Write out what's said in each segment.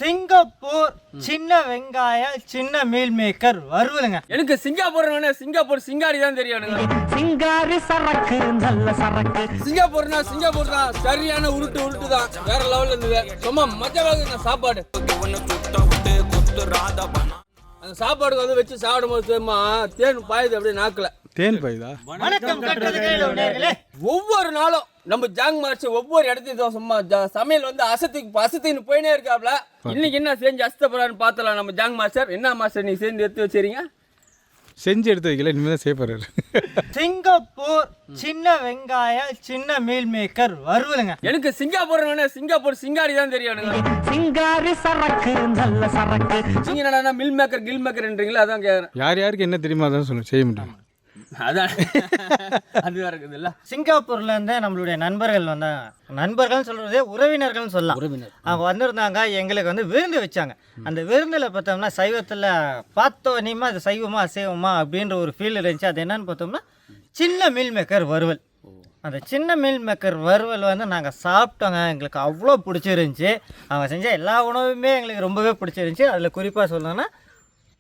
Singapore சின்ன வெங்காய சின்ன மீல் மேக்கர் வறுவலுங்க. எனக்கு சிங்கப்பூர் சிங்காரி தான் தெரியும். எனக்கு சிங்காரி சரக்கு நல்ல சரக்கு. சிங்கப்பூர் தான் சரியான உருட்டு தான் வேற லெவல்ல இருந்தது. சும்மா மஜாவாக சாப்பாடு. அந்த சாப்பாடுக்கு வந்து வச்சு சாப்பிடும் போது தேன் பாயுது அப்படியே நாக்குல. தேன் பாயுதா? வணக்கம் கட்டுறதுக்கு ஒவ்வொரு நாளும் நம்ம ஜாங் மாஸ்டர் ஒவ்வொரு இடத்தையும் சும்மா சமையல் வந்து அசத்தின்னு போயினே இருக்காப்ல. இன்னைக்கு என்ன செஞ்சு அசத்தப்படுறான்னு பார்த்தலாம். நம்ம ஜாங் மாஸ்டர் என்ன மாஸ்டர் நீ செஞ்சு எடுத்து வச்சிருங்க? செஞ்சு எடுத்து வைக்கல, இனிமேல் தான் செய்ய போறாரு. சிங்கப்பூர் சின்ன வெங்காய சின்ன மீல் மேக்கர் வறுவலுங்க. எனக்கு சிங்கப்பூர் சிங்காரி தான் தெரியும். எனக்கு சிங்காரி சரக்கு நல்ல சரக்கு. நீங்க என்னடா மில் மேக்கர்ன்றீங்களா? அதான் கேக்குறேன். யார் யாருக்கு என்ன தெரியுமா அதான் சொல்லுங்க, செய்ய முடியும். அதான் அது வேற இருக்குதுல்ல. சிங்கப்பூர்ல இருந்து நம்மளுடைய நண்பர்கள் நண்பர்கள் சொல்றதே உறவினர்கள் சொல்லலாம். அவங்க வந்திருந்தாங்க, எங்களுக்கு வந்து விருந்து வச்சாங்க. அந்த விருந்தில் பார்த்தோம்னா சைவத்தில் பார்த்தோன்னே அது சைவமா அசைவமா அப்படின்ற ஒரு ஃபீல் இருந்துச்சு. அது என்னன்னு பார்த்தோம்னா சின்ன மீல் மேக்கர் வறுவல். அந்த சின்ன மீல் மேக்கர் வறுவல் வந்து நாங்கள் சாப்பிட்டோங்க. எங்களுக்கு அவ்வளோ பிடிச்சிருந்துச்சி. அவங்க செஞ்ச எல்லா உணவுமே எங்களுக்கு ரொம்பவே பிடிச்சிருந்துச்சி. அதில் குறிப்பாக சொல்லணும்னா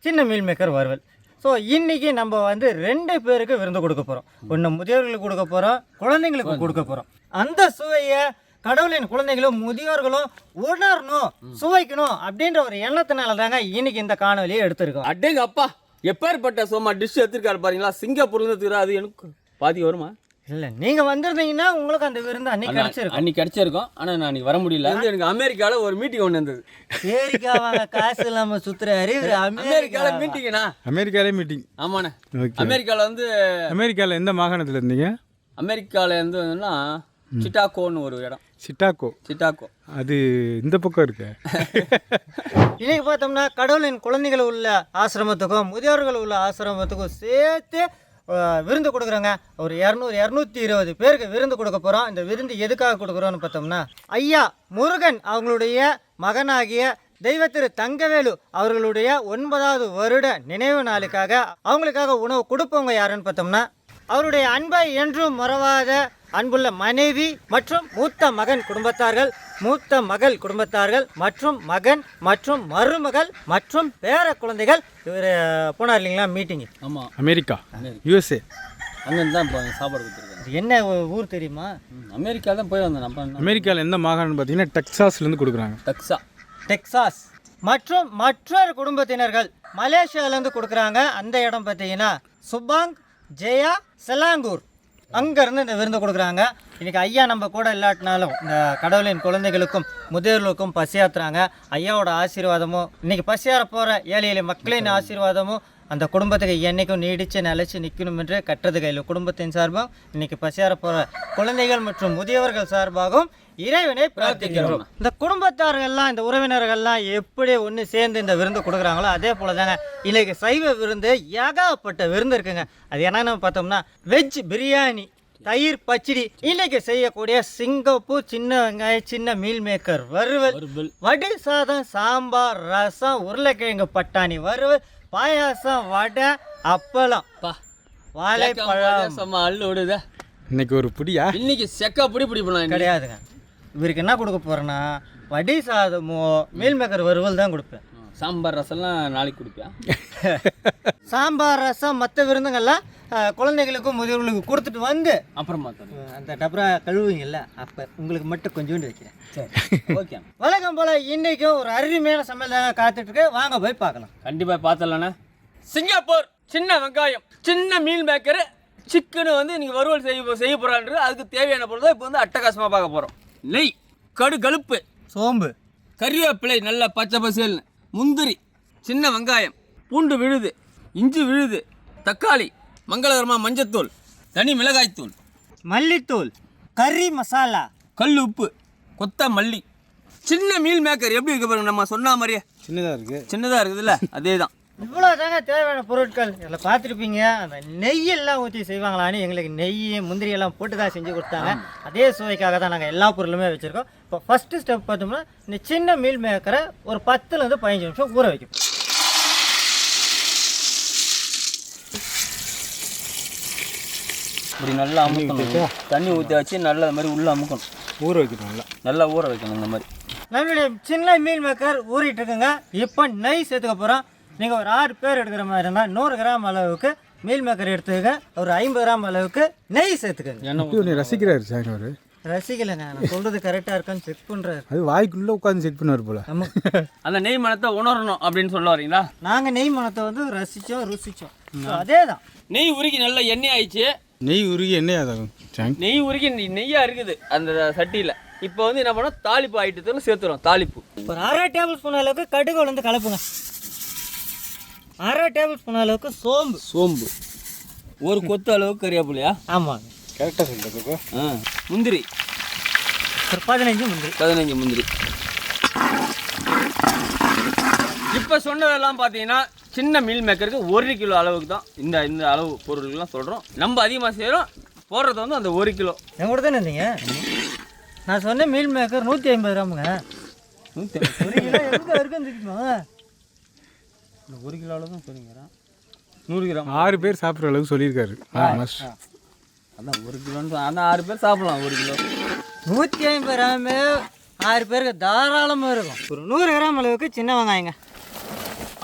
சின்ன மீல் மேக்கர் வறுவல். ஸோ இன்றைக்கி நம்ம வந்து 2 பேருக்கு விருந்து கொடுக்க போகிறோம். ஒன்று முதியோர்களுக்கு கொடுக்க போகிறோம், குழந்தைங்களுக்கு கொடுக்க போகிறோம். அந்த சுவையை கடவுளின் குழந்தைகளும் முதியோர்களும் உணரணும், சுவைக்கணும் அப்படின்ற ஒரு எண்ணத்தினால தாங்க இன்னைக்கு இந்த காணொலியை எடுத்திருக்கோம். அடேங்க அப்பா, எப்பேற்பட்ட சோமா டிஷ் எடுத்துருக்காரு பாருங்களா. சிங்கப்பூர்லேருந்து அது எனக்கு பாதி வருமா? இல்லை, நீங்கள் வந்திருந்தீங்கன்னா உங்களுக்கு அந்த விருந்து அன்னைக்கு கிடைச்சிருக்கும். ஆனால் நான் வர முடியல. எனக்கு அமெரிக்காவில் ஒரு மீட்டிங் ஒன்று இருந்தது. சரிக்காவாங்க, காசு இல்லாமல் சுற்றுறாரு. அமெரிக்காவில் மீட்டிங்கண்ணா? அமெரிக்காலே மீட்டிங். ஆமாண்ணே. அமெரிக்காவில் எந்த மாகாணத்தில் இருந்தீங்க? அமெரிக்காவில் இருந்துன்னா சிட்டாகோன்னு ஒரு இடம். சிட்டாகோ அது இந்த பக்கம் இருக்கு. இன்னைக்கு பார்த்தோம்னா கடவுளின் குழந்தைகள் உள்ள ஆசிரமத்துக்கும் முதியோர்கள் உள்ள ஆசிரமத்துக்கும் சேர்த்து விருந்து கொடுக்குறோங்க. ஒரு 220 பேருக்கு விருந்து கொடுக்க போகிறோம். இந்த விருந்து எதுக்காக கொடுக்குறோன்னு பார்த்தோம்னா ஐயா முருகன் அவங்களுடைய மகனாகிய தெய்வத்திரு தங்கவேலு அவர்களுடைய 9வது வருட நினைவு நாளுக்காக அவங்களுக்காக உணவு கொடுப்பவங்க யாருன்னு பார்த்தோம்னா அவருடைய அன்பை என்றும் மறவாத அன்புள்ள மனைவி மற்றும் மூத்த மகன் குடும்பத்தார்கள், மூத்த மகள் குடும்பத்தார்கள் மற்றும் மகன் மற்றும் மருமகள் மற்றும் பேர குழந்தைகள். இவர் போனார் இல்லைங்களா மீட்டிங்கு? ஆமாம், அமெரிக்கா, USA. அங்கேருந்து தான் இப்போ சாப்பாடு கொடுத்துருக்காங்க. என்ன ஊர் தெரியுமா? அமெரிக்கா தான் போய் வந்தேன். நம்ம அமெரிக்காவில் எந்த மாகாணம்னு பார்த்தீங்கன்னா டெக்சாஸ்லேருந்து கொடுக்குறாங்க. டெக்சாஸ். மற்றும் மற்றொரு குடும்பத்தினர்கள் மலேசியாவிலேருந்து கொடுக்குறாங்க. அந்த இடம் பார்த்தீங்கன்னா சுபாங் ஜெயா செலாங்கூர். அங்கேருந்து இந்த விருந்து கொடுக்குறாங்க. இன்றைக்கி ஐயா நம்ம கூட இல்லாட்டினாலும் இந்த கடவுளின் குழந்தைகளுக்கும் முதியோர்களுக்கும் பசியாத்துறாங்க. ஐயாவோட ஆசீர்வாதமும் இன்றைக்கி பசியார போகிற ஏழை எளிய மக்களின் ஆசீர்வாதமும் அந்த குடும்பத்துக்கு என்றைக்கும் நீடித்து நிலைச்சி நிற்கணும் என்று கட்டுறது கையில் குடும்பத்தின் சார்பாகவும் இன்றைக்கி பசியார போகிற குழந்தைகள் மற்றும் முதியவர்கள் சார்பாகவும் இறைவனை பிரார்த்திக்கிறோம். இந்த குடும்பத்தார்கள்லாம் இந்த உறவினர்கள்லாம் எப்படி ஒன்று சேர்ந்து இந்த விருந்து கொடுக்குறாங்களோ அதே போல் தாங்க இன்றைக்கி சைவ விருந்து ஏகப்பட்ட விருந்து இருக்குங்க. அது என்னென்னு பார்த்தோம்னா வெஜ் பிரியாணி, தயிர் பச்சடி, இன்னைக்கு செய்யக்கூடிய சிங்கப்பூர் சின்ன வெங்காய சின்ன மீல் மேக்கர் வறுவல், வடை சாதம், சாம்பார், ரசம், உருளைக்கிழங்கு பட்டாணி வறுவல், பாயாசம், வடை, அப்பளம், வாழைப்பழம். இன்னைக்கு ஒரு புடியா? இன்னைக்கு செக்கா பிடிப்பலாம் கிடையாதுங்க. இவருக்கு என்ன கொடுக்க போறேன்னா வடை சாதமோ மீல் மேக்கர் வறுவல் தான் கொடுப்பேன். சாம்பார் ரசம்லாம் நாளைக்கு கொடுப்பேன். சாம்பார் ரசம் மற்ற விருந்துங்கள்லாம் குழந்தைகளுக்கும் முதியோர்களுக்கும் கொடுத்துட்டு வந்து அப்புறமா அந்த டப்ரா கழுவுங்கள்ல அப்போ உங்களுக்கு மட்டும் கொஞ்சோண்டு வைக்கிறேன். சரி, ஓகே. வழக்கம் போல் இன்றைக்கும் ஒரு அருமையான சமையல் தாங்க காத்துட்ருக்கு. வாங்க போய் பார்க்கலாம். கண்டிப்பாக பார்த்தலாண்ணே. சிங்கப்பூர் சின்ன வெங்காயம் சின்ன மீல் மேக்கரு சிக்கனு வந்து நீங்கள் வறுவல் செய்ய போகிறான்றது அதுக்கு தேவையான பொருள் தான் இப்போ வந்து அட்டகாசமாக பார்க்க போகிறோம். நெய், கடுப்பு, சோம்பு, கறிவேப்பிலை நல்லா பச்சை பசேல்னு, முந்திரி, சின்ன வெங்காயம், பூண்டு விழுது, இஞ்சி விழுது, தக்காளி, மங்களகரமாக மஞ்சத்தூள், தனி மிளகாய்த்தூள், மல்லித்தூள், கறி மசாலா, கல் உப்பு, கொத்தமல்லி. சின்ன மீல் மேக்கர் எப்படி இருக்க பாருங்க. நம்ம சொன்ன மாதிரியே சின்னதாக இருக்குதுல்ல, அதே தான். இவ்வளோ தாங்க தேவையான பொருட்கள். இதில் பார்த்துருப்பீங்க அந்த நெய்யெல்லாம் ஊற்றி செய்வாங்களான்னு. எங்களுக்கு நெய் முந்திரியெல்லாம் போட்டு தான் செஞ்சு கொடுத்தாங்க. அதே சுவைக்காக தான் நாங்கள் எல்லா பொருளுமே வச்சுருக்கோம். இப்போ ஃபஸ்ட்டு ஸ்டெப் பார்த்தோம்னா இந்த சின்ன மீல் மேக்கரை ஒரு 10லேருந்து 15 நிமிஷம் ஊற வைக்கும். இப்படி நல்லா அமுக்கணும். தண்ணி ஊற்றி வச்சு நல்லா அது மாதிரி உள்ளே அமுக்கணும். ஊற வைக்கணும். நல்லா ஊற வைக்கணும். இந்த மாதிரி நம்மளுடைய சின்ன மீல் மேக்கர் ஊறிட்டு இருக்குங்க. இப்போ நெய் சேர்த்துக்க போகிறோம். நீங்கள் ஒரு 6 பேர் எடுக்கிற மாதிரி இருந்தால் 100 கிராம் அளவுக்கு மீல் மேக்கர் எடுத்துக்கங்க. ஒரு 50 கிராம் அளவுக்கு நெய் சேர்த்துக்கங்க. உன்னை ரசிக்கிறாரு சாங் அவர். ரசிக்கலைங்க, நான் சொல்கிறது கரெக்டாக இருக்கான்னு செக் பண்ணுறாரு. அது வாய்க்குள்ளே உட்காந்து செக் பண்ணுவார் போல. ஆமாம், அந்த நெய் மனத்தை உணரணும் அப்படின்னு சொல்ல வரீங்களா? நாங்கள் நெய் மணத்தை வந்து ரசித்தோம் ருசித்தோம். அதே தான். நெய் உருகி நல்லா எண்ணெய் ஆயிடுச்சு. நெய் உருகி எண்ணெய் ஆகும் சாங். நெய் உருகி நெய்யாக இருக்குது அந்த சட்டியில். இப்போ வந்து என்ன பண்ணோம், தாளிப்பு ஐட்டத்தில் சேர்த்துறோம். தாளிப்பு ஒரு 1/2 டேபிள் ஸ்பூன் அளவுக்கு கடுகு உளுந்து கலப்புங்க. 1/2 டேபிள் ஸ்பூன் அளவுக்கு சோம்பு, ஒரு கொத்து அளவுக்கு கறிவேப்பிலையா? ஆமாங்க, கரெக்டாக சொல்லிட்டு. முந்திரி ஒரு 15 முந்திரி. இப்போ சொன்னதெல்லாம் பார்த்தீங்கன்னா சின்ன மீல் மேக்கருக்கு 1 கிலோ அளவுக்கு தான் இந்த அளவு பொருட்கள்லாம் சொல்கிறோம். நம்ம அதிகமாக செய்கிறோம், போடுறது வந்து அந்த 1 கிலோ. என் கூட தானே இருந்தீங்க. நான் சொன்ன மீல் மேக்கர் 150 கிராமுங்க. 1 கிலோ எங்கே இருக்குன்னு தெரியுமா? 1 கிலோ அளவு தான் சொல்லிங்கிறேன். 100 கிராம் 6 பேர் சாப்பிட்ற அளவுக்கு சொல்லியிருக்காரு. அதான் 1 கிலோன்னு. ஆனால் 6 பேர் சாப்பிடலாம் 1 கிலோ. 150 கிராமு 6 பேருக்கு தாராளமாக இருக்கும். ஒரு 100 கிராம் அளவுக்கு சின்ன வெங்காயங்க.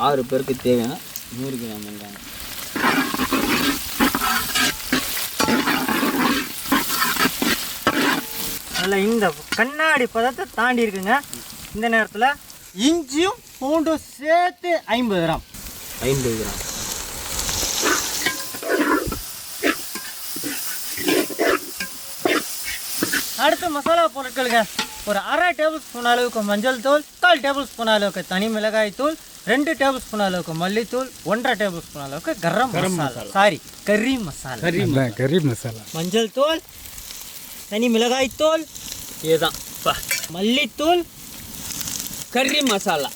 6 பேருக்கு தேவையான 100 கிராம் வெங்காயம். நல்லா இந்த கண்ணாடி பதத்தை தாண்டி இருக்குங்க. இந்த நேரத்தில் இஞ்சியும் பூண்டும் சேர்த்து 50 கிராம். 50 கிராம். அடுத்து மசாலா பொருட்களுங்க. ஒரு 1/2 டேபிள் ஸ்பூன் அளவுக்கு மஞ்சள் தூள், 1/4 டேபிள் ஸ்பூன் அளவுக்கு தனி மிளகாய் தூள், 2 டேபிள் ஸ்பூன் அளவுக்கு மல்லித்தூள், 1/2 டேபிள் ஸ்பூன் அளவுக்கு கரம் மசாலா. கறி மசாலா. மஞ்சள் தூள், தனி மிளகாய் தூள், இதுதான் மல்லித்தூள், கறி மசாலா.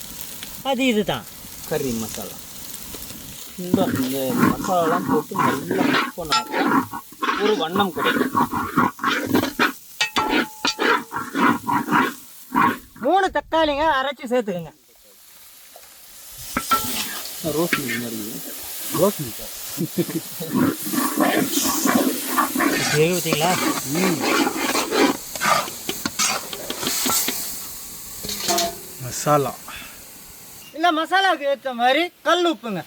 இதுதான் கறி மசாலா. இந்த மசாலாலாம் போட்டு நல்லா மிக்ஸ் பண்ணாக்கா ஒரு வண்ணம் கிடைக்கும். 3 தக்காளிங்க அரைச்சி சேர்த்துக்கங்க. ரோஸ் மில்க் ஊற்றிங்களா? மசாலா. இந்த மசாலாவுக்கு ஏற்ற மாதிரி கல் உப்புங்க.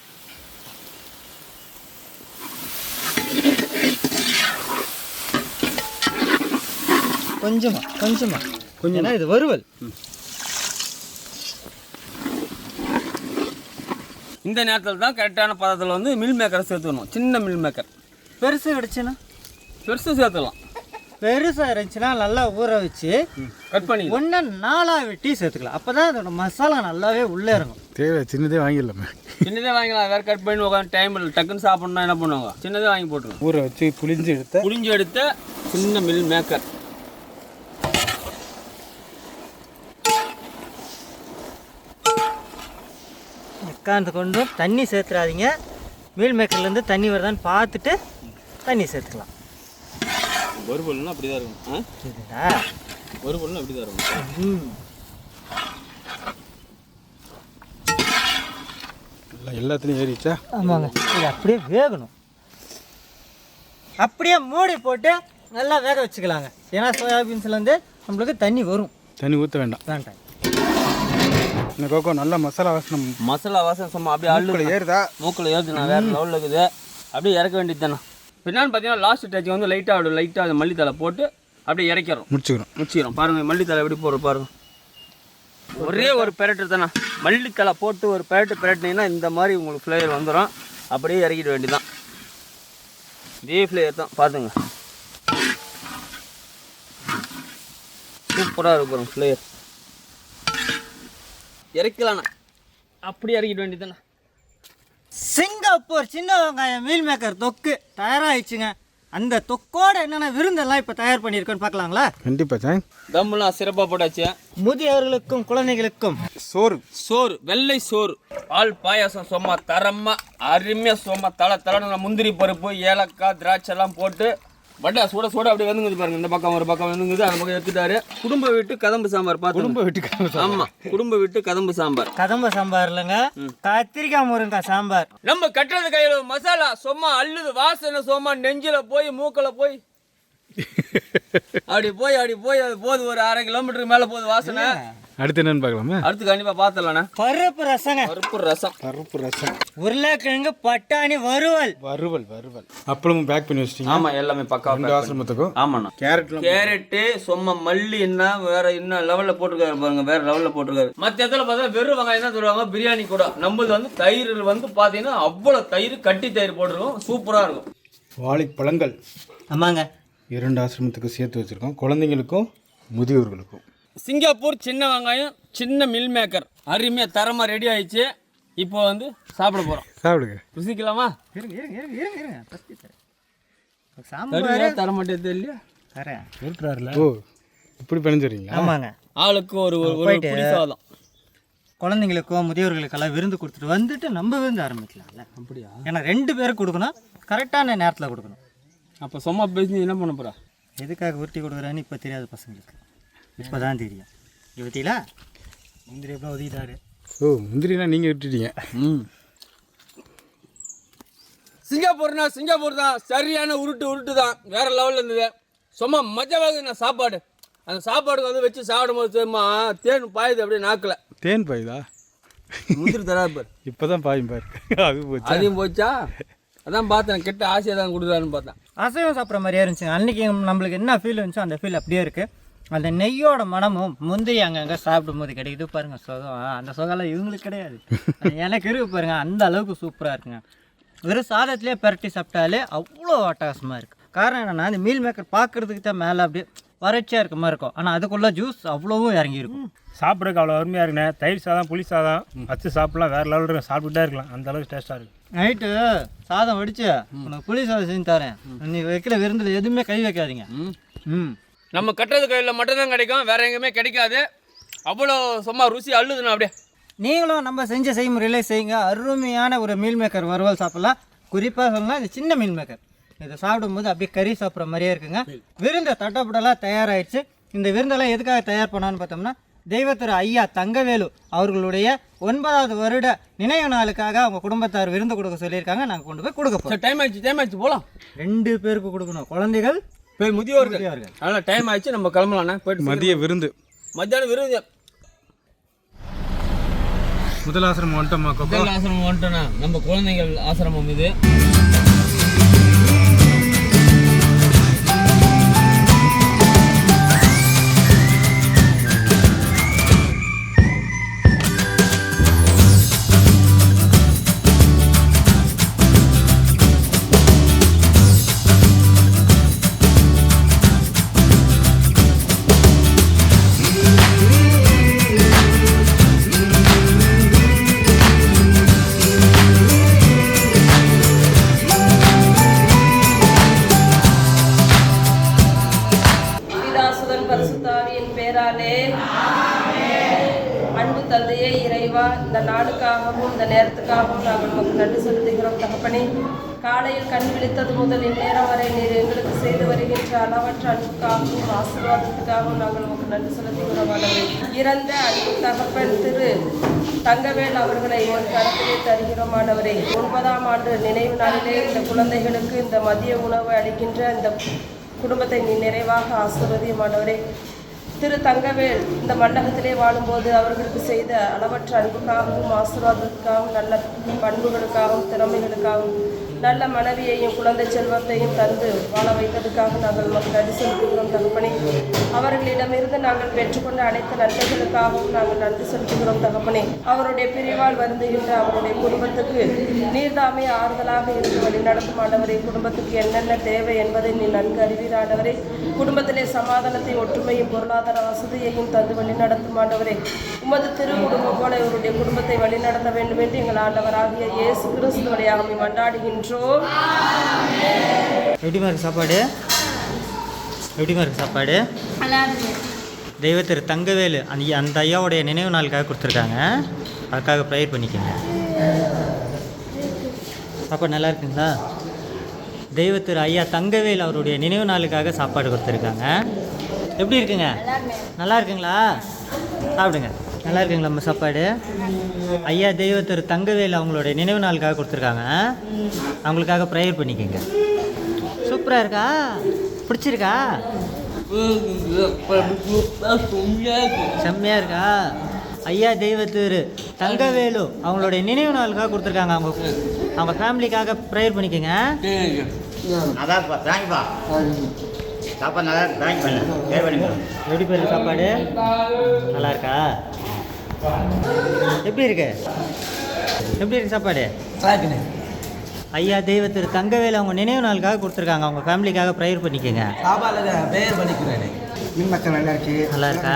கொஞ்சமா இது வறுவல். இந்த நேரத்தில் தான் கரெக்டான பதத்தில் வந்து மில் மேக்கரை சேர்த்துக்கணும். சின்ன மில் மேக்கர். பெருசு கிடச்சுன்னா பெருசு சேர்த்துக்கலாம். பெருசாக இருந்துச்சுன்னா நல்லா ஊற வச்சு கட் பண்ணி 1 4 வெட்டி சேர்த்துக்கலாம். அப்போ தான் அதோட மசாலா நல்லாவே உள்ளே இறங்கும். தேவை சின்னதே வாங்கிடலாமே. சின்னதே வாங்கிக்கலாம். வேறு கட் பண்ணி உட்காந்து டைம் இல்லை, டக்குன்னு சாப்பிட்ணுன்னா என்ன பண்ணுவாங்க, சின்னதே வாங்கி போட்டுருவோம். ஊற வச்சு புளிஞ்சு எடுத்த சின்ன மில் மேக்கர். உட்காந்து கொண்டு தண்ணி சேர்த்துறாதீங்க. மீல் மேக்கர்லேருந்து தண்ணி வருதான்னு பார்த்துட்டு தண்ணி சேர்த்துக்கலாம். வறுவல்னா அப்படி தான் இருக்கும். இதுதா வறுவல்னா அப்படி தான் இருக்கும். எல்லாத்துலேயும் ஏறிச்சா? ஆமாங்க, இது அப்படியே வேகணும். அப்படியே மூடி போட்டு நல்லா வேக வச்சுக்கலாங்க. ஏன்னா சோயாபீன்ஸ்லேருந்து நம்மளுக்கு தண்ணி வரும். தண்ணி ஊற்ற வேண்டாம். இந்த கோகோ நல்லா மசாலா வாசனை சும்மா அப்படியே அள்ளு ஏறுதா? மூக்கில் ஏறுதுண்ணா. வேறு லெவலில் இருக்குது. அப்படியே இறக்க வேண்டியது தானே. பின்னான்னு பார்த்தீங்கன்னா லாஸ்ட் டச் வந்து லைட்டாக அந்த மல்லித்தலை போட்டு அப்படியே இறக்கிறோம். முடிச்சிக்கிறோம். பாருங்கள் மல்லித்தலை எப்படி போடுற பாருங்கள். ஒரே ஒரு பெரட்டு தானே. மல்லித்தலை போட்டு ஒரு பெரட்டினீங்கன்னா இந்த மாதிரி உங்களுக்கு ஃப்ளேவர் வந்துடும். அப்படியே இறக்கிட வேண்டியதான். இதே ஃப்ளேவர் தான் பார்த்துங்க. சூப்பராக இருக்கு பாருங்க ஃப்ளேவர். இறக்கலாண்ணா. அப்படியே இறக்கிட வேண்டியதானே. சிங்கப்பூர் சின்ன வெங்காயம் மீல் மேக்கர் தொக்கு தயாராகிடுச்சுங்க. அந்த தொக்கோட என்னென்ன விருந்தெல்லாம் இப்போ தயார் பண்ணியிருக்கோன்னு பார்க்கலாங்களா? கண்டிப்பாக சாங். தம்முலாம் சிறப்பாக போட்டாச்சு. முதியவர்களுக்கும் குழந்தைகளுக்கும் சோறு வெள்ளை சோறு, பால் பாயாசம், சும்மா தரமாக அருமையாக சும்மா தலை முந்திரி பருப்பு, ஏலக்காய், திராட்சை எல்லாம் போட்டு வடை சூட அப்படியே வந்துங்குது பாருங்க. இந்த பக்கம் ஒரு பக்கம் வந்துங்குது, அந்த பக்கம் எடுத்துட்டாரு. குடும்ப வீட்டு கதம்பு சாம்பார். ஆமாம், குடும்ப வீட்டு கதம்பு சாம்பார். கதம்பு சாம்பார் இல்லைங்க, கத்திரிக்காய் முருங்காய் சாம்பார். நம்ம கட்டுறது கையில் மசாலா சும்மா அள்ளுது. வாசனை சும்மா நெஞ்சில் போய் மூக்கில் போய் அப்படி போய் அது போகுது. ஒரு 1/2 கிலோமீட்டருக்கு மேலே போகுது வாசனை. அடுத்து என்னன்னு பார்க்கலாமா? அடுத்து கண்டிப்பாக பார்த்துடலாண்ணே. பருப்பு ரசங்க. பருப்பு ரசம், உருளைக்கிழங்கு பட்டாணி வறுவல். அப்பளமும் பேக் பண்ணி வச்சிட்டீங்க. ஆமாம், எல்லாமே பக்கா. 2 ஆசிரமத்துக்கும். ஆமாண்ணா. கேரட்லாம் கேரட்டு சும்மா மல்லி என்ன வேற என்ன லெவலில் போட்டிருக்காரு பாருங்க, வேற லெவலில் போட்டிருக்காரு. மற்ற இடத்துல பார்த்தா வெறும் வெங்காயம் தான் சொல்லுவாங்க பிரியாணி கூட. நம்மளது வந்து தயிர் வந்து பார்த்தீங்கன்னா அவ்வளோ தயிர், கட்டி தயிர் போட்டிருக்கோம், சூப்பராக இருக்கும். வாழைப்பழங்கள் ஆமாங்க, 2 ஆசிரமத்துக்கு சேர்த்து வச்சிருக்கோம், குழந்தைங்களுக்கும் முதியோர்களுக்கும். சிங்கப்பூர் சின்ன வெங்காயம், சின்ன மில் மேக்கர் அருமையாக தரமாக ரெடி ஆயிடுச்சு. இப்போ வந்து சாப்பிட போகிறோம். சாப்பிடுங்க. ருசிக்கலாமா? இருங்க. தருவியா தர மாட்டேது இல்லையா? தரேன். ஓ, இப்படி பிணைஞ்சுறீங்களா? ஆமாங்க, ஆளுக்கு ஒரு புடி சாதம். குழந்தைங்களுக்கோ முதியோர்களுக்கெல்லாம் விருந்து கொடுத்துட்டு வந்துட்டு நம்ம விருந்து ஆரம்பிக்கலாம்ல. அப்படியா? ஏன்னா 2 பேருக்கு கொடுக்கணும், கரெக்டான நேரத்தில் கொடுக்கணும். அப்போ சும்மா பேசி என்ன பண்ண போகிறா? எதுக்காக உருட்டி கொடுக்குறான்னு இப்போ தெரியாது பசங்களுக்கு, இப்போ தான் தெரியும். இவத்திலா முந்திரி எப்போ ஒதுக்கிட்டாரு. ஓ, முந்திரிலாம் நீங்கள் விட்டுட்டீங்க. சிங்கப்பூர் தான் சரியான உருட்டு தான், வேற லெவலில் இருந்தது. சும்மா மஜாவாக சாப்பாடு. அந்த சாப்பாடுக்கு வந்து வச்சு சாப்பிடும் போது சும்மா தேன் பாயுது அப்படியே நாக்கில். தேன் பாயுதா? முந்திரி தராது பாரு. இப்போ தான் பாயும் பாரு. அது போச்சு. அதையும் போச்சா? அதான் பார்த்தேன், கெட்ட ஆசையாக தான் கொடுக்குறான்னு பார்த்தேன். அசைவம் சாப்பிட்ற மாதிரியே இருந்துச்சுங்க. அன்றைக்கி நம்மளுக்கு என்ன ஃபீல் இருந்துச்சோ அந்த ஃபீல் அப்படியே இருக்குது. அந்த நெய்யோட மனமும் முந்தைய அங்கங்கே சாப்பிடும் போது கிடைக்குது பாருங்கள் சுகம். அந்த சுகம்லாம் இவங்களுக்கு கிடையாது, எனக்கு இருக்கு பாருங்க. அந்த அளவுக்கு சூப்பராக இருக்குங்க. வெறும் சாதத்துலேயே பரட்டி சாப்பிட்டாலே அவ்வளோ அட்டகாசமாக இருக்குது. காரணம் என்னென்னா, இந்த மீல் மேக்கர் பார்க்குறதுக்கு தான் மேலே அப்படியே வறட்சியாக இருக்க மாதிரி இருக்கும், ஆனால் அதுக்குள்ளே ஜூஸ் அவ்வளோவும் இறங்கியிருக்கும். சாப்பிட்றதுக்கு அவ்வளோ அருமையாக இருக்குண்ணே. தயிர் சாதம், புளி சாதம் வச்சு சாப்பிட்லாம், வேறு லெவலில் இருக்கும். சாப்பிட்டுட்டே இருக்கலாம், அந்த அளவுக்கு டேஸ்ட்டாக இருக்குது. நைட்டு சாதம் வடித்து உனக்கு புளி சாதம் செஞ்சு தரேன். நீ வைக்கிற விருந்தில் எதுவுமே கை வைக்காதீங்க. நம்ம கட்டுறது கையில் மட்டும்தான் கிடைக்கும், வேற எங்கேயுமே கிடைக்காது. அவ்வளோ சும்மா ருசி அள்ளுதுண்ணா அப்படியே. நீங்களும் நம்ம செஞ்ச செய்முறையிலே செய்யுங்க. அருமையான ஒரு மீல் மேக்கர் வறுவல் சாப்பிட்லாம். குறிப்பாக சொல்லலாம், இந்த சின்ன மீல் மேக்கர் இதை சாப்பிடும்போது அப்படியே கறி சாப்பிட்ற மாதிரியே இருக்குங்க. விருந்து தட்டப்படலாம் தயாராகிடுச்சு. இந்த விருந்தெல்லாம் எதுக்காக தயார் பண்ணான்னு பார்த்தோம்னா, தெய்வத்திரு ஐயா தங்கவேலு அவர்களுடைய 9வது வருட நினைவு நாளுக்காக அவங்க குடும்பத்தார் விருந்து கொடுக்க சொல்லியிருக்காங்க. நாங்கள் கொண்டு போய் கொடுக்க போகிறோம். டைம் ஆயிடுச்சு போகலாம். 2 பேருக்கு கொடுக்கணும், குழந்தைகள் போய் முதியோர்கள். அதனால் டைம் ஆயிடுச்சு, நம்ம கிளம்பலாண்ணா. போயிட்டு மதியானம் விருந்து. முதல் ஆசிரமம் வந்துட்டோம்மா. முதல் ஆசிரமம் வந்துட்டோண்ணா, நம்ம குழந்தைகள் ஆசிரமம் இது. அன்பு தந்தையே இறைவா, இந்த நாளுக்காகவும் இந்த நேரத்துக்காகவும் நாங்கள் உமக்கு நன்றி செலுத்துகிறோம் தகப்பனே. காலையில் கண் விழித்தது முதல் இந்நேரம் வரை நீர் எங்களுக்கு செய்து வருகின்ற அளவற்ற அன்புக்காகவும் ஆசீர்வாதத்துக்காகவும் நாங்கள் உமக்கு நன்றி செலுத்துகிறோம். ஆண்டவரே, இறந்த அன்பு தகப்பன் திரு தங்கவேல் அவர்களை ஒரு கருத்திலே தருகிறோம். ஆண்டவரே, 9ஆம் ஆண்டு நினைவு நாளிலே இந்த குழந்தைகளுக்கு இந்த மதிய உணவு அளிக்கின்ற இந்த குடும்பத்தை நீ நிறைவாக ஆசீர்வதியும். ஆண்டவரே, திரு தங்கவேல் இந்த மண்டபத்திலே வாழும்போது அவர்களுக்கு செய்த அளவற்ற அன்புக்காகவும் ஆசீர்வாதத்துக்காகவும் நல்ல பண்புகளுக்காகவும் திறமைகளுக்காகவும் நல்ல மனைவியையும் குழந்தை செல்வத்தையும் தந்து வாழ வைத்ததுக்காக நாங்கள் மக்கள் நன்றி செலுத்துகிறோம் தகப்பனே. அவர்களிடமிருந்து நாங்கள் பெற்றுக்கொண்ட அனைத்து நன்மைகளுக்காகவும் நாங்கள் நன்றி செலுத்துகிறோம் தகப்பனே. அவருடைய பிரிவால் வருந்துகின்ற அவருடைய குடும்பத்துக்கு நீர்தாமே ஆறுதலாக இருந்து வழி நடத்தும் ஆண்டவரே. குடும்பத்துக்கு என்னென்ன தேவை என்பதை நீ நன்கு அறிவீர் ஆண்டவரே. குடும்பத்திலே சமாதானத்தை, ஒற்றுமையும், பொருளாதார வசதியையும் தந்து வழி நடத்தும் ஆண்டவரே. உமது திரு குடும்பம் போல இவருடைய குடும்பத்தை வழி நடத்த வேண்டும் என்று எங்கள் ஆண்டவராகிய இயேசு கிறிஸ்து வழியாக மன்றாடுகின்றோம். எப்படிமா இருக்கு சாப்பாடு? தெய்வத்திரு தங்கவேலு அந்த ஐயாவுடைய நினைவு நாளுக்காக கொடுத்துருக்காங்க, அதுக்காக ப்ரேயர் பண்ணிக்கோங்க. சாப்பாடு நல்லா இருக்குங்களா? தெய்வத்திரு ஐயா தங்கவேல் அவருடைய நினைவு நாளுக்காக சாப்பாடு கொடுத்துருக்காங்க. எப்படி இருக்குங்க? நல்லா இருக்குங்களா? சாப்பிடுங்க. நல்லா இருக்குங்களா நம்ம சாப்பாடு? ஐயா தெய்வத்திரு தங்கவேல் அவங்களுடைய நினைவு நாளுக்காக கொடுத்துருக்காங்க, அவங்களுக்காக ப்ரேயர் பண்ணிக்கோங்க. சூப்பராக இருக்கா? பிடிச்சிருக்கா? செம்மையா இருக்கா? ஐயா தெய்வத்திரு தங்கவேலு அவங்களுடைய நினைவு நாளுக்காக கொடுத்துருக்காங்க. அவங்க ஃபேமிலிக்காக ப்ரேயர் பண்ணிக்கோங்க. அதான்ப்பா தேங்க்ப்பா சாப்பாடு நல்லா இருக்கு தேங்க் பண்ண பேர் பண்ணிக்கலாம். எப்படி பேர் சாப்பாடு நல்லா இருக்கா? எப்படி இருக்கு சாப்பாடு? ஐயா தெய்வத்திரு தங்கவேலு அவங்க நினைவு நாளுக்காக கொடுத்துருக்காங்க. அவங்க ஃபேமிலிக்காக ப்ரேயர் பண்ணிக்கோங்க. நல்லா இருக்கா?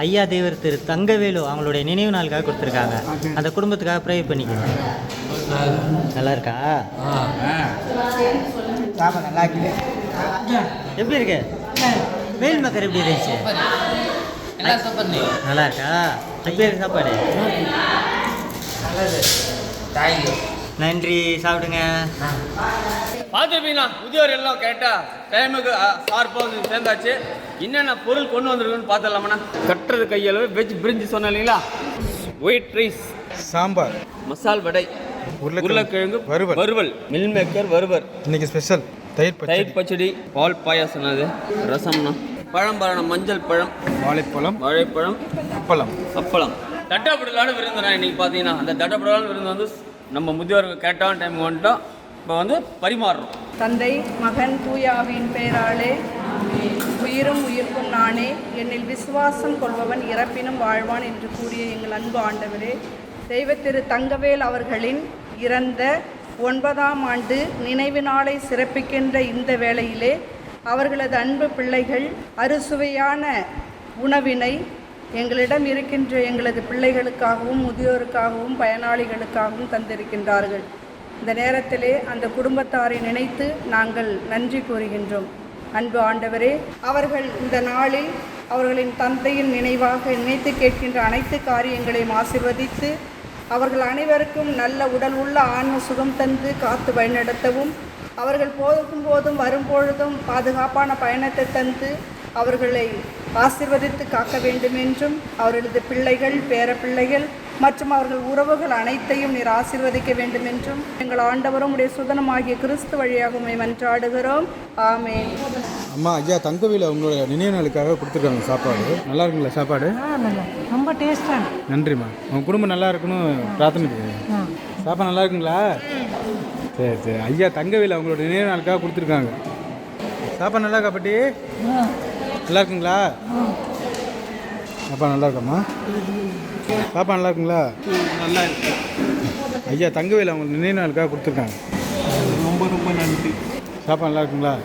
ஐயா தெய்வத்திரு தங்கவேலு அவங்களுடைய நினைவு நாளுக்காக கொடுத்துருக்காங்க. அந்த குடும்பத்துக்காக ப்ரேயர் பண்ணிக்கோங்க. நல்லா இருக்கா? எப்படி இருக்கு? மேல் மக்கர் எப்படி இருந்துச்சு? நல்லா இருக்கா? எப்படி இருக்கு சாப்பாடு? நன்றி, சாப்பிடுங்க. பார்த்துருப்பீங்களா முதியோர் எல்லாம் கரெக்டாக டைமுக்கு ஷார்ப்பாக வந்து சேர்ந்தாச்சு. என்னென்ன பொருள் கொண்டு வந்திருக்குன்னு பார்த்துடலாமண்ணா. கட்டுறது கையளவு வெஜ் பிரிஞ்சு சொன்னேன் இல்லைங்களா? ஒயிட் ரைஸ், சாம்பார், மசால் வடை, உருளைக்கிழங்கு வறுவல், மில் மேக்கர் வறுவர், இன்னைக்கு ஸ்பெஷல் தயிர் பச்சடி, பால் பாயாசம், அது ரசம்னா, பழம் மஞ்சள் பழம், வாழைப்பழம், அப்பளம். தட்டப்படலான விருந்துனா இன்னைக்கு பார்த்தீங்கன்னா அந்த தட்டப்படலான விருந்து வந்து நம்ம முதியோருக்கு கரெக்டான டைம் வந்துட்டோம். இப்போ வந்து பரிமாறுறோம். தந்தை மகன் தூயாவின் பெயராலே உயிரும் உயிர்க்கும் நானே, என்னில் விசுவாசம் கொள்பவன் இறப்பினும் வாழ்வான் என்று கூறிய எங்கள் அன்பு ஆண்டவரே, தெய்வத்திரு தங்கவேல் அவர்களின் இறந்த 9ஆம் ஆண்டு நினைவு நாளை சிறப்பிக்கின்ற இந்த வேளையிலே அவர்களது அன்பு பிள்ளைகள் அறுசுவையான உணவினை எங்களிடம் இருக்கின்ற எங்களது பிள்ளைகளுக்காகவும் முதியோருக்காகவும் பயனாளிகளுக்காகவும் தந்திருக்கின்றார்கள். இந்த நேரத்திலே அந்த குடும்பத்தாரை நினைத்து நாங்கள் நன்றி கூறுகின்றோம். அன்பு ஆண்டவரே, அவர்கள் இந்த நாளில் அவர்களின் தந்தையின் நினைவாக நினைத்து கேட்கின்ற அனைத்து காரியங்களையும் ஆசீர்வதித்து அவர்கள் அனைவருக்கும் நல்ல உடல் உள்ள ஆன்ம சுகம் தந்து காத்து வழிநடத்தவும், அவர்கள் போதும் வரும்பொழுதும் பாதுகாப்பான பயணத்தை தந்து அவர்களை ஆசீர்வதித்து காக்க வேண்டும் என்றும், அவர்களது பிள்ளைகள், பேரப்பிள்ளைகள் மற்றும் அவர்கள் உறவுகள் அனைத்தையும் நீர் ஆசீர்வதிக்க வேண்டும் என்றும் எங்கள் ஆண்டவரும் உடைய சுதனமாகிய கிறிஸ்து வழியாக உம்மை மன்றாடுகிறோம். ஆமென். அம்மா, ஐயா தங்கவேலு அவங்களோட நினைவு நாளுக்காக கொடுத்துருக்காங்க சாப்பாடு. நல்லா இருக்குங்களா சாப்பாடு? ரொம்ப டேஸ்டாக. நன்றிம்மா. உங்கள் குடும்பம் நல்லா இருக்கணும் பிரார்த்தனை பண்ணுங்க. சாப்பாடு நல்லா இருக்குங்களா? சரி. ஐயா தங்கவேலு அவங்களோட நினைவு நாளுக்காக கொடுத்துருக்காங்க. சாப்பாடு நல்லா இருக்கா பாட்டி? நல்லா இருக்குங்களா? சாப்பாடு நல்லா இருக்காம்மா? சாப்பாடு நல்லா இருக்குங்களா? நல்லா இருக்கு. ஐயா தங்கவேலு அவங்க நினைவு நாளுக்காக கொடுத்துருக்காங்க. ரொம்ப நன்றி. சாப்பாடு நல்லா இருக்குங்களா?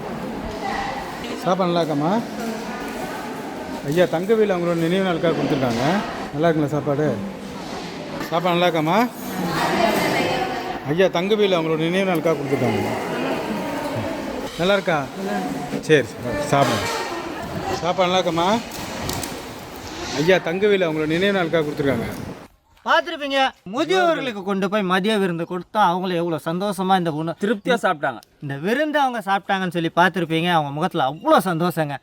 சாப்பாடு நல்லா இருக்காம்மா? ஐயா தங்கவேலு அவங்களோட நினைவு நாளுக்காக கொடுத்துருக்காங்க. நல்லா இருக்குங்களா சாப்பாடு? சாப்பாடு நல்லா இருக்காம்மா? ஐயா தங்கவேலு அவங்களோட நினைவு நாளுக்காக கொடுத்துருக்காங்க. நல்லா இருக்கா? சரி சாப்பிடுங்க. சாப்பாடு நல்லா இருக்காம்மா? ஐயா தங்கவேலு அவங்களோட நினைவு நாளுக்காக கொடுத்துருக்காங்க. பார்த்துருப்பீங்க, முதியோர்களுக்கு கொண்டு போய் மதிய விருந்து கொடுத்தா அவங்கள எவ்வளோ சந்தோஷமாக இந்த திருப்தியாக சாப்பிட்டாங்க. இந்த விருந்து அவங்க சாப்பிட்டாங்கன்னு சொல்லி பார்த்துருப்பீங்க. அவங்க முகத்தில் அவ்வளோ சந்தோஷங்க.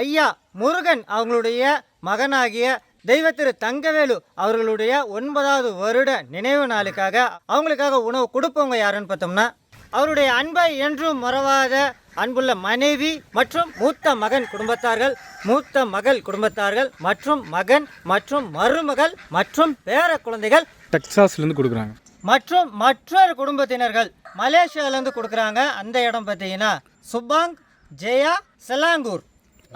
ஐயா முருகன் அவங்களுடைய மகனாகிய தெய்வத்திரு தங்கவேலு அவர்களுடைய 9வது வருட நினைவு நாளுக்காக அவங்களுக்காக உணவு கொடுப்பவங்க யாருன்னு பார்த்தோம்னா, அவருடைய அன்பை என்றும் மறவாத அன்புள்ள மனைவி மற்றும் மூத்த மகன் குடும்பத்தார்கள், மூத்த மகள் குடும்பத்தார்கள் மற்றும் மகன் மற்றும் மருமகள் மற்றும் பேர குழந்தைகள் டெக்சாஸ்லேருந்து கொடுக்குறாங்க மற்றும் மற்றொரு குடும்பத்தினர்கள் மலேசியாவிலேருந்து கொடுக்குறாங்க. அந்த இடம் பார்த்தீங்கன்னா சுபாங், ஜெயா, செலாங்கூர்,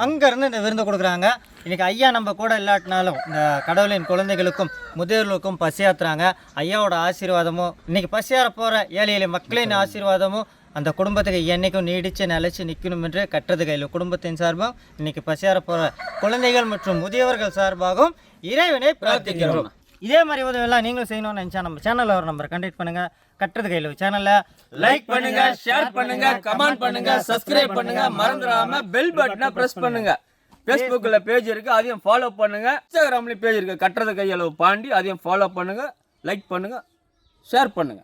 அங்கேருந்து இந்த விருந்து கொடுக்குறாங்க. இன்றைக்கி ஐயா நம்ம கூட இல்லாட்டினாலும் இந்த கடவுளின் குழந்தைகளுக்கும் முதியோர்களுக்கும் பசியாத்துறாங்க. ஐயாவோட ஆசீர்வாதமும் இன்றைக்கி பசியார போகிற ஏழை எளிய மக்களின் ஆசீர்வாதமும் அந்த குடும்பத்துக்கு என்றைக்கும் நீடித்து நிலைச்சி நிற்கணும் என்று கட்டுறது கையில் குடும்பத்தின் சார்பாகவும் இன்றைக்கி பசியார போகிற குழந்தைகள் மற்றும் முதியவர்கள் சார்பாகவும் இறைவனை பிரார்த்திக்கிறோம். இதே மாதிரி உதவியெல்லாம் நீங்களும் செய்யணும்னு நினச்சா நம்ம சேனலில் ஒரு நம்பரை கான்டாக்ட் பண்ணுங்கள். கட்டுறது கையில் சேனலை லைக் பண்ணுங்க, ஷேர் பண்ணுங்க, கமெண்ட் பண்ணுங்க, சப்ஸ்கிரைப் பண்ணுங்க, மறந்துடாம பெல் பட்டனை பிரஸ் பண்ணுங்க. Facebookல பேஜ் இருக்கு, அதையும் ஃபாலோ பண்ணுங்க. இன்ஸ்டாகிராம்லயும் பேஜ் இருக்கு, கட்டுறது கையளவு பாண்டி, அதையும் ஃபாலோ பண்ணுங்க, லைக் பண்ணுங்க, ஷேர் பண்ணுங்க.